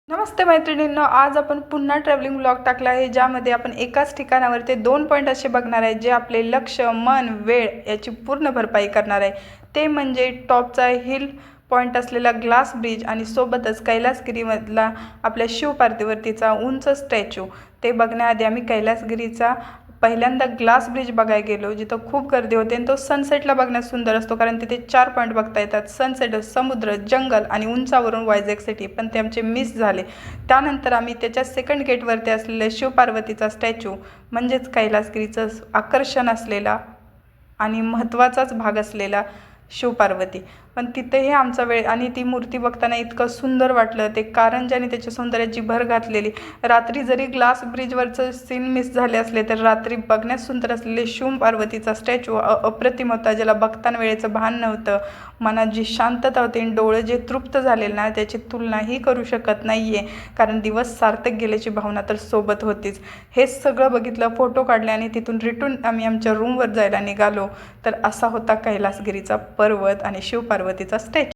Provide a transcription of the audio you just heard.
नमस्ते मैत्रिणींनो, आज आपण पुन्हा ट्रॅव्हलिंग ब्लॉग टाकला आहे, ज्यामध्ये आपण एकाच ठिकाणावर ते 2 पॉईंट असे बघणार आहे जे आपले लक्ष, मन, वेळ याची पूर्ण भरपाई करणार आहे। ते म्हणजे टॉपचा हिल पॉईंट असलेला ग्लास ब्रिज आणि सोबतच कैलासगिरीमधला आपल्या शिवपार्वतीचा उंच स्टॅच्यू। ते बघण्याआधी आम्ही कैलासगिरीचा पहिल्यांदा ग्लास ब्रिज बघायला गेलो, जिथं खूप गर्दी होते आणि तो सनसेटला बघण्यास सुंदर असतो, कारण तिथे 4 पॉईंट बघता येतात: सनसेट, समुद्र, जंगल आणि उंचावरून वायझॅक सिटी। पण ते आमचे मिस झाले। त्यानंतर आम्ही त्याच्या सेकंड गेटवरती असलेले शिवपार्वतीचा स्टॅच्यू म्हणजेच कैलासगिरीचं आकर्षण असलेला आणि महत्त्वाचाच भाग असलेला शिवपार्वती, पण तिथेही आमचा वेळ आणि ती मूर्ती बघताना इतकं सुंदर वाटलं। ते कारंजाने त्याच्या सौंदर्याची भर घातलेली। रात्री जरी ग्लास ब्रिजवरचं सीन मिस झाले असले तर रात्री बघण्यास सुंदर असलेले शिवपार्वतीचा स्टॅच्यू अप्रतिम होता, ज्याला बघताना वेळेचं भान नव्हतं। मनात जी शांतता होती आणि डोळे जे तृप्त झालेले ना, त्याची तुलनाही करू शकत नाही आहे, कारण दिवस सार्थक गेल्याची भावना तर सोबत होतीच। हे सगळं बघितलं, फोटो काढले आणि तिथून रिटर्न आम्ही आमच्या रूमवर जायला निघालो, तर असा होता कैलासगिरीचा पर्वत आणि शिवपार्वतीचा स्टॅच्यू।